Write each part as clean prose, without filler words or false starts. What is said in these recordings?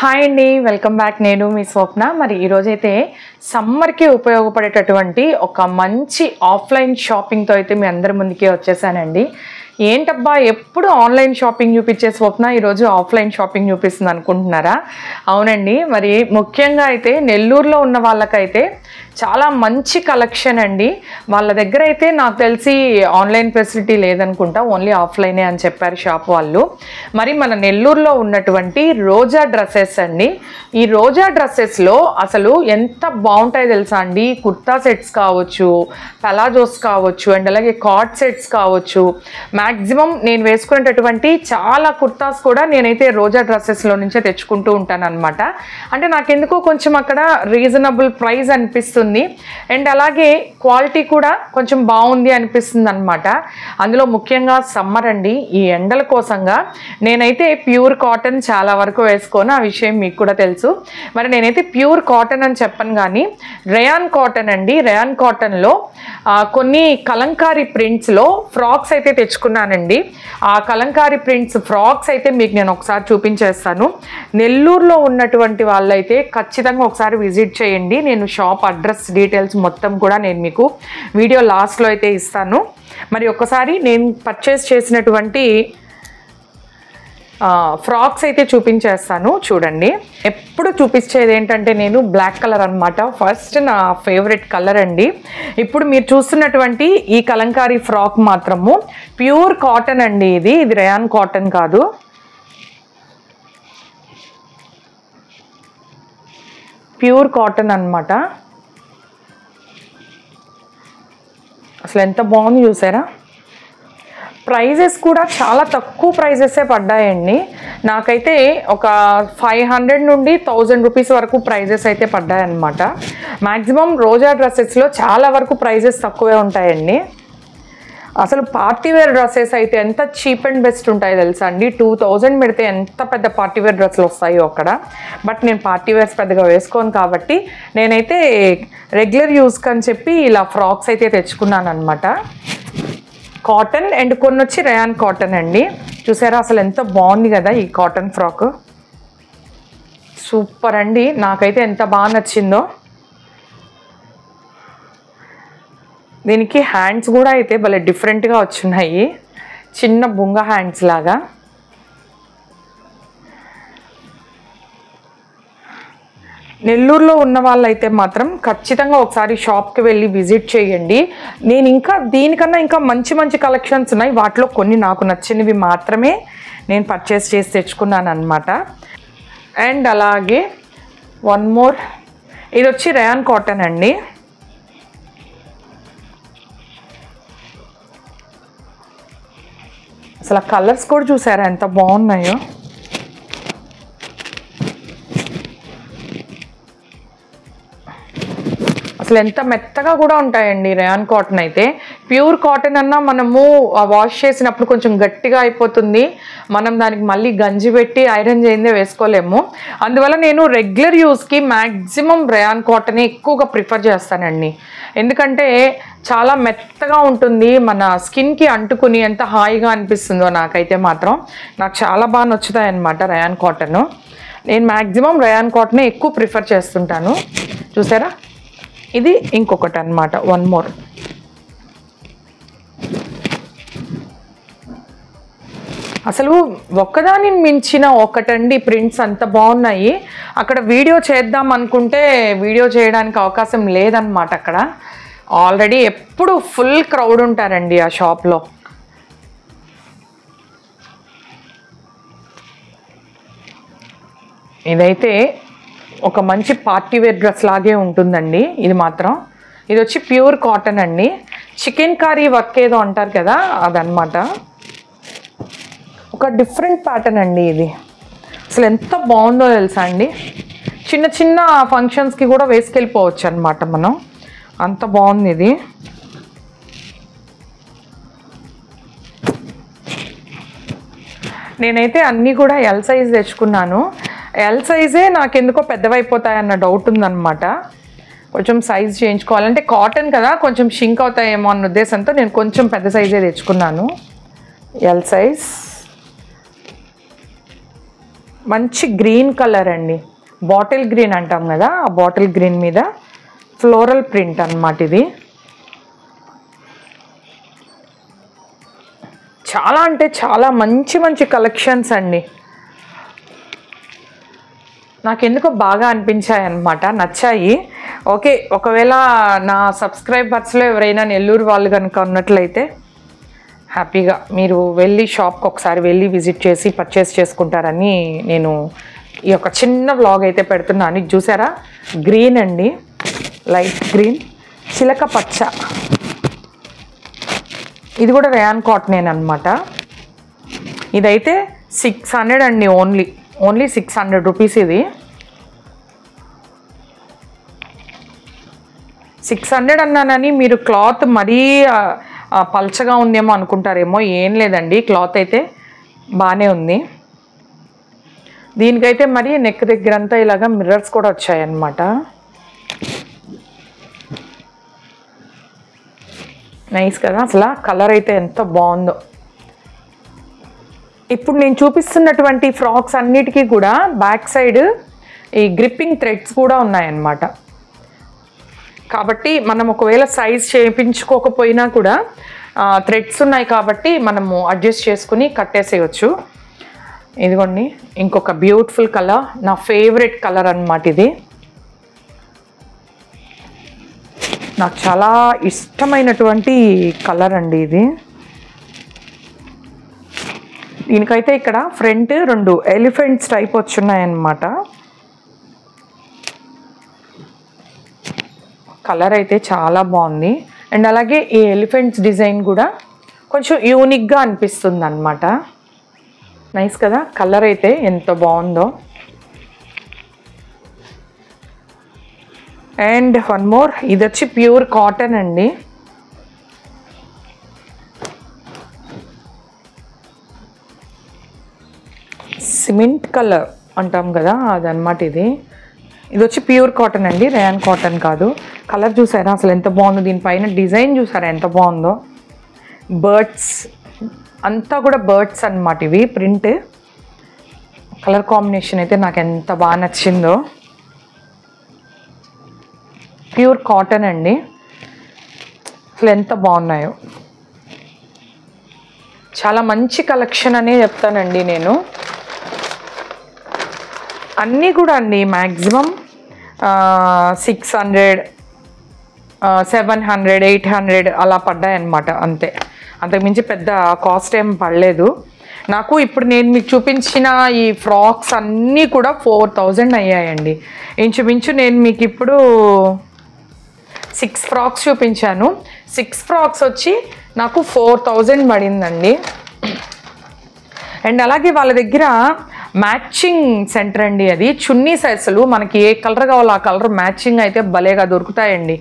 Hi అండి, welcome back. నేను మీ స్వప్న. మరి ఈరోజైతే సమ్మర్కి ఉపయోగపడేటటువంటి ఒక మంచి ఆఫ్లైన్ షాపింగ్తో అయితే మీ అందరి ముందుకే వచ్చేసానండి. ఏంటబ్బా ఎప్పుడు ఆన్లైన్ షాపింగ్ చూపించే స్వప్న ఈరోజు ఆఫ్లైన్ షాపింగ్ చూపిస్తుంది అనుకుంటున్నారా? అవునండి. మరి ముఖ్యంగా అయితే నెల్లూరులో ఉన్న వాళ్ళకైతే చాలా మంచి కలెక్షన్ అండి. వాళ్ళ దగ్గర అయితే నాకు తెలిసి ఆన్లైన్ ఫెసిలిటీ లేదనుకుంటా, ఓన్లీ ఆఫ్లైనే అని చెప్పారు షాప్ వాళ్ళు. మరి మన నెల్లూరులో ఉన్నటువంటి రోజా డ్రెస్సెస్ అండి. ఈ రోజా డ్రెస్సెస్లో అసలు ఎంత బాగుంటాయో తెలుసా అండి. కుర్తా సెట్స్ కావచ్చు, పలాజోస్ కావచ్చు, అండ్ అలాగే కార్డ్ సెట్స్ కావచ్చు. మ్యాక్సిమం నేను వేసుకునేటటువంటి చాలా కుర్తాస్ కూడా నేనైతే రోజా డ్రెస్సెస్లో నుంచే తెచ్చుకుంటూ ఉంటాను అనమాట. అంటే నాకెందుకో కొంచెం అక్కడ రీజనబుల్ ప్రైస్ అనిపిస్తుంది, అండ్ అలాగే క్వాలిటీ కూడా కొంచెం బాగుంది అనిపిస్తుంది అనమాట. అందులో ముఖ్యంగా సమ్మర్ అండి, ఈ ఎండల కోసంగా నేనైతే ప్యూర్ కాటన్ చాలా వరకు వేసుకోను, ఆ విషయం మీకు కూడా తెలుసు. మరి నేనైతే ప్యూర్ కాటన్ అని చెప్పను, కానీ రేయాన్ కాటన్ అండి. రేయాన్ కాటన్లో కొన్ని కలంకారీ ప్రింట్స్లో ఫ్రాక్స్ అయితే తెచ్చుకున్నానండి. ఆ కలంకారీ ప్రింట్స్ ఫ్రాక్స్ అయితే మీకు నేను ఒకసారి చూపించేస్తాను. నెల్లూరులో ఉన్నటువంటి వాళ్ళైతే ఖచ్చితంగా ఒకసారి విజిట్ చేయండి. నేను షాప్ అడ్రస్ డీటెయిల్స్ మొత్తం కూడా నేను మీకు వీడియో లాస్ట్లో అయితే ఇస్తాను. మరి ఒక్కసారి నేను పర్చేస్ చేసినటువంటి ఫ్రాక్స్ అయితే చూపించేస్తాను, చూడండి. ఎప్పుడు చూపించేది ఏంటంటే నేను బ్లాక్ కలర్ అనమాట. ఫస్ట్ నా ఫేవరెట్ కలర్ అండి. ఇప్పుడు మీరు చూస్తున్నటువంటి ఈ కలంకారీ ఫ్రాక్ మాత్రము ప్యూర్ కాటన్ అండి. ఇది రేయాన్ కాటన్ కాదు. ప్యూర్ కాటన్ అనమాట. అసలు ఎంత బాగుంది చూసారా. ప్రైజెస్ కూడా చాలా తక్కువ ప్రైజెసే పడ్డాయండి. నాకైతే ఒక 500 నుండి 1000 రూపీస్ వరకు ప్రైజెస్ అయితే పడ్డాయన్నమాట. మ్యాక్సిమం రోజా డ్రెస్సెస్లో చాలా వరకు ప్రైజెస్ తక్కువే ఉంటాయండి. అసలు పార్టీవేర్ డ్రెస్సెస్ అయితే ఎంత చీప్ అండ్ బెస్ట్ ఉంటాయో తెలుసా అండి. 2000 పెడితే ఎంత పెద్ద పార్టీవేర్ డ్రెస్సులు వస్తాయో అక్కడ. బట్ నేను పార్టీవేర్స్ పెద్దగా వేసుకోను కాబట్టి నేనైతే రెగ్యులర్ యూస్కి అని చెప్పి ఇలా ఫ్రాక్స్ అయితే తెచ్చుకున్నాను అనమాట. కాటన్ అండ్ కొన్ని వచ్చి రేయాన్ కాటన్ అండి. చూసారా అసలు ఎంత బాగుంది కదా ఈ కాటన్ ఫ్రాక్. సూపర్ అండి, నాకైతే ఎంత బాగా నచ్చిందో. దీనికి హ్యాండ్స్ కూడా అయితే భలే డిఫరెంట్గా వచ్చున్నాయి, చిన్న బుంగ హ్యాండ్స్ లాగా. నెల్లూరులో ఉన్న వాళ్ళైతే మాత్రం ఖచ్చితంగా ఒకసారి షాప్కి వెళ్ళి విజిట్ చేయండి. నేను ఇంకా దీనికన్నా ఇంకా మంచి మంచి కలెక్షన్స్ ఉన్నాయి, వాటిలో కొన్ని నాకు నచ్చినవి మాత్రమే నేను పర్చేస్ చేసి తెచ్చుకున్నాను అనమాట. అండ్ అలాగే వన్ మోర్, ఇది వచ్చి రేయాన్ కాటన్ అండి. అసలు కలర్స్ కూడా చూసారా ఎంత బాగున్నాయో. అసలు ఎంత మెత్తగా కూడా ఉంటాయండి రేయాన్ కాటన్ అయితే. ప్యూర్ కాటన్ అన్నా మనము వాష్ చేసినప్పుడు కొంచెం గట్టిగా అయిపోతుంది, మనం దానికి మళ్ళీ గంజి పెట్టి ఐరన్ చేయిందే వేసుకోలేము. అందువల్ల నేను రెగ్యులర్ యూస్కి మ్యాక్సిమం రేయాన్ కాటనే ఎక్కువగా ప్రిఫర్ చేస్తానండి. ఎందుకంటే చాలా మెత్తగా ఉంటుంది, మన స్కిన్కి అంటుకుని ఎంత హాయిగా అనిపిస్తుందో నాకైతే మాత్రం. నాకు చాలా బాగా నచ్చుతాయి అన్నమాట రేయాన్ కాటన్. నేను మ్యాక్సిమం రేయాన్ కాటనే ఎక్కువ ప్రిఫర్ చేస్తుంటాను. చూసారా, ఇది ఇంకొకటి అన్నమాట, వన్ మోర్. అసలు ఒక్కదాని మించిన ఒకటండి ప్రింట్స్ అంత బాగున్నాయి. అక్కడ వీడియో చేద్దాం అనుకుంటే వీడియో చేయడానికి అవకాశం లేదన్నమాట. అక్కడ ఆల్రెడీ ఎప్పుడు ఫుల్ క్రౌడ్ ఉంటారండి ఆ షాప్లో. ఇదైతే ఒక మంచి పార్టీవేర్ డ్రెస్ లాగే ఉంటుందండి ఇది మాత్రం. ఇది వచ్చి ప్యూర్ కాటన్ అండి. చికెన్ కర్రీ వర్క్ ఏదో అంటారు కదా, అదనమాట. ఒక డిఫరెంట్ ప్యాటర్న్ అండి ఇది. అసలు ఎంత బాగుందో తెలుసా అండి. చిన్న చిన్న ఫంక్షన్స్కి కూడా వేసుకెళ్ళిపోవచ్చు అనమాట మనం, అంత బాగుంది ఇది. నేనైతే అన్నీ కూడా ఎల్ సైజ్ తెచ్చుకున్నాను. ఎల్ సైజే నాకెందుకో పెద్దవైపోతాయన్న డౌట్ ఉందన్నమాట. కొంచెం సైజ్ చేయించుకోవాలంటే కాటన్ కదా, కొంచెం షింక్ అవుతాయేమో అన్న ఉద్దేశంతో నేను కొంచెం పెద్ద సైజే తెచ్చుకున్నాను, ఎల్ సైజ్. మంచి గ్రీన్ కలర్ అండి, బాటిల్ గ్రీన్ అంటాం కదా, ఆ బాటిల్ గ్రీన్ మీద ఫ్లోరల్ ప్రింట్ అన్నమాట. ఇది చాలా అంటే చాలా మంచి మంచి కలెక్షన్స్ అండి. నాకెందుకో బాగా అనిపించాయి అన్నమాట, నచ్చాయి. ఓకే, ఒకవేళ నా సబ్స్క్రైబర్స్లో ఎవరైనా నెల్లూరు వాళ్ళు కనుక ఉన్నట్లయితే హ్యాపీగా మీరు వెళ్ళి షాప్కి ఒకసారి వెళ్ళి విజిట్ చేసి పర్చేస్ చేసుకుంటారని నేను ఈ యొక్క చిన్న వ్లాగ్ అయితే పెడుతున్నాను. ఇది చూసారా, గ్రీన్ అండి, లైట్ గ్రీన్, చిలక పచ్చ. ఇది కూడా రేయాన్ కాటన్ అనమాట. ఇదైతే 600 అండి, ఓన్లీ 600 రూపీస్. ఇది 600 అన్నానని మీరు క్లాత్ మరీ పల్చగా ఉందేమో అనుకుంటారేమో, ఏం లేదండి, క్లాత్ అయితే బాగానే ఉంది. దీనికైతే మరి నెక్ దగ్గర అంతా ఇలాగా మిర్రర్స్ కూడా వచ్చాయన్నమాట. నైస్ కదా, అసలు కలర్ అయితే ఎంత బాగుందో. ఇప్పుడు నేను చూపిస్తున్నటువంటి ఫ్రాక్స్ అన్నిటికీ కూడా బ్యాక్ సైడ్ ఈ గ్రిప్పింగ్ థ్రెడ్స్ కూడా ఉన్నాయన్నమాట. కాబట్టి మనం ఒకవేళ సైజ్ చేయించుకోకపోయినా కూడా థ్రెడ్స్ ఉన్నాయి కాబట్టి మనము అడ్జస్ట్ చేసుకుని కట్టేసేయచ్చు. ఇదిగోండి ఇంకొక బ్యూటిఫుల్ కలర్, నా ఫేవరెట్ కలర్ అన్నమాట. ఇది నాకు చాలా ఇష్టమైనటువంటి కలర్ అండి. ఇది దీనికైతే ఇక్కడ ఫ్రంట్ 2 ఎలిఫెంట్స్ టైప్ వచ్చున్నాయన్నమాట. కలర్ అయితే చాలా బాగుంది. అండ్ అలాగే ఈ ఎలిఫెంట్స్ డిజైన్ కూడా కొంచెం యూనిక్గా అనిపిస్తుంది అన్నమాట. నైస్ కదా, కలర్ అయితే ఎంత బాగుందో. అండ్ వన్ మోర్, ఇది వచ్చి ప్యూర్ కాటన్ అండి. సిమెంట్ కలర్ అంటాం కదా, అదనమాట. ఇది వచ్చి ప్యూర్ కాటన్ అండి, రేయాన్ కాటన్ కాదు. కలర్ చూసారా అసలు ఎంత బాగుందో, దీనిపైన డిజైన్ చూసారా ఎంత బాగుందో. బర్డ్స్ అంతా కూడా బర్డ్స్ అన్నమాట. ఇవి ప్రింట్, కలర్ కాంబినేషన్ అయితే నాకు ఎంత బాగా నచ్చిందో. ప్యూర్ కాటన్ అండి, అసలు ఎంత బాగున్నాయో. చాలా మంచి కలెక్షన్ అనే చెప్తానండి నేను. అన్నీ కూడా అండి మ్యాక్సిమం 600, 700, 800 అలా పడ్డాయన్నమాట, అంతే. అంతకుమించి పెద్ద కాస్ట్ ఏం పడలేదు నాకు. ఇప్పుడు నేను మీకు చూపించిన ఈ ఫ్రాక్స్ అన్నీ కూడా 4000 అయ్యాయండి ఇంచుమించు. నేను మీకు ఇప్పుడు 6 ఫ్రాక్స్ చూపించాను. 6 ఫ్రాక్స్ వచ్చి నాకు 4000 పడిందండి. అండ్ అలాగే వాళ్ళ దగ్గర మ్యాచింగ్ సెంటర్ అండి, అది చున్నీ సైజులు మనకి ఏ కలర్ కావాలో ఆ కలర్ మ్యాచింగ్ అయితే భలేగా దొరుకుతాయండి.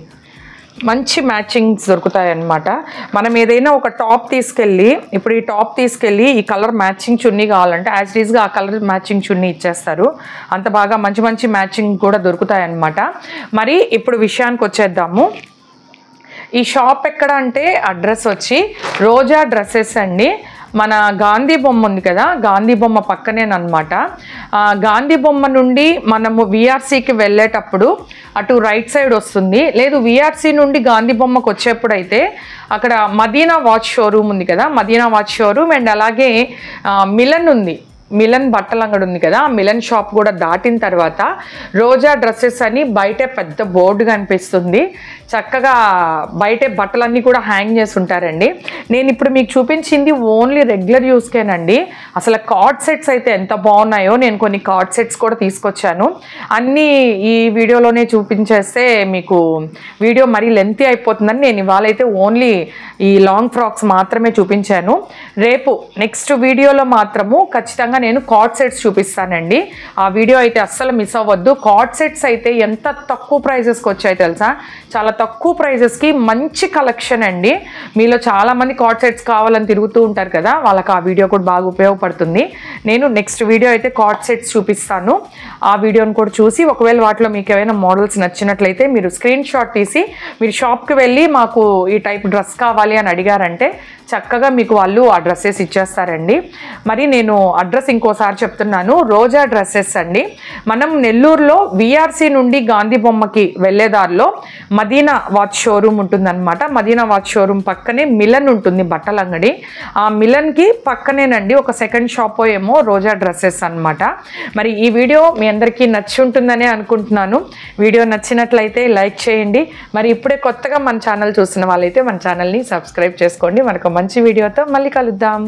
మంచి మ్యాచింగ్స్ దొరుకుతాయి అన్నమాట. మనం ఏదైనా ఒక టాప్ తీసుకెళ్ళి, ఇప్పుడు ఈ టాప్ తీసుకెళ్ళి ఈ కలర్ మ్యాచింగ్ చున్నీ కావాలంటే యాజ్ ఇట్ ఈస్గా ఆ కలర్ మ్యాచింగ్ చున్నీ ఇచ్చేస్తారు. అంత బాగా మంచి మంచి మ్యాచింగ్ కూడా దొరుకుతాయి అన్నమాట. మరి ఇప్పుడు విషయానికి వచ్చేద్దాము. ఈ షాప్ ఎక్కడ అంటే అడ్రస్ వచ్చి రోజా డ్రెస్సెస్ అండి. మన గాంధీ బొమ్మ ఉంది కదా, గాంధీ బొమ్మ పక్కనేనమాట. గాంధీ బొమ్మ నుండి మనము విఆర్సీకి వెళ్ళేటప్పుడు అటు రైట్ సైడ్ వస్తుంది. లేదు విఆర్సీ నుండి గాంధీ బొమ్మకు వచ్చేప్పుడు అయితే అక్కడ మదీనా వాచ్ షోరూమ్ ఉంది కదా, మదీనా వాచ్ షోరూమ్. అండ్ అలాగే మిలన్ ఉంది, మిలన్ బట్టల అంగడి ఉంది కదా, ఆ మిలన్ షాప్ కూడా దాటిన తర్వాత రోజా డ్రెస్సెస్ అని బయట పెద్ద బోర్డు కనిపిస్తుంది. చక్కగా బయటే బట్టలన్నీ కూడా హ్యాంగ్ చేసి ఉంటారండి. నేను ఇప్పుడు మీకు చూపించింది ఓన్లీ రెగ్యులర్ యూస్కేనండి. అసలు కార్డ్ సెట్స్ అయితే ఎంత బాగున్నాయో, నేను కొన్ని కార్డ్ సెట్స్ కూడా తీసుకొచ్చాను. అన్నీ ఈ వీడియోలోనే చూపించేస్తే మీకు వీడియో మరీ లెంతీ అయిపోతుందని నేను ఇవాళ అయితే ఓన్లీ ఈ లాంగ్ ఫ్రాక్స్ మాత్రమే చూపించాను. రేపు నెక్స్ట్ వీడియోలో మాత్రము ఖచ్చితంగా నేను కార్డ్ సెట్స్ చూపిస్తానండి. ఆ వీడియో అయితే అస్సలు మిస్ అవ్వద్దు. కార్డ్ సెట్స్ అయితే ఎంత తక్కువ ప్రైజెస్కి వచ్చాయి తెలుసా, చాలా తక్కువ ప్రైజెస్కి మంచి కలెక్షన్ అండి. మీలో చాలామంది కార్డ్ సెట్స్ కావాలని తిరుగుతూ ఉంటారు కదా, వాళ్ళకి ఆ వీడియో కూడా బాగా ఉపయోగపడుతుంది. నేను నెక్స్ట్ వీడియో అయితే కార్డ్ సెట్స్ చూపిస్తాను. ఆ వీడియోని కూడా చూసి ఒకవేళ వాటిలో మీకు ఏమైనా మోడల్స్ నచ్చినట్లయితే మీరు స్క్రీన్ షాట్ తీసి మీరు షాప్కి వెళ్ళి మాకు ఈ టైప్ డ్రెస్ కావాలి అని అడిగారంటే చక్కగా మీకు వాళ్ళు ఆ డ్రెస్సెస్ ఇచ్చేస్తారండి. మరి నేను అడ్రస్ అడ్రస్ ఇంకోసారి చెప్తున్నాను, రోజా డ్రెస్సెస్ అండి. మనం నెల్లూరులో విఆర్సి నుండి గాంధీ బొమ్మకి వెళ్ళేదారిలో మదీనా వాచ్ షోరూమ్ ఉంటుందన్నమాట. మదీనా వాచ్ షోరూమ్ పక్కనే మిలన్ ఉంటుంది, బట్టల అంగడి. ఆ మిలన్కి పక్కనేనండి ఒక సెకండ్ షాప్ ఏమో రోజా డ్రెస్సెస్ అన్నమాట. మరి ఈ వీడియో మీ అందరికీ నచ్చి ఉంటుందనే అనుకుంటున్నాను. వీడియో నచ్చినట్లయితే లైక్ చేయండి. మరి ఇప్పుడే కొత్తగా మన ఛానల్ చూసిన వాళ్ళైతే మన ఛానల్ని సబ్స్క్రైబ్ చేసుకోండి. మనకు మంచి వీడియోతో మళ్ళీ కలుద్దాం.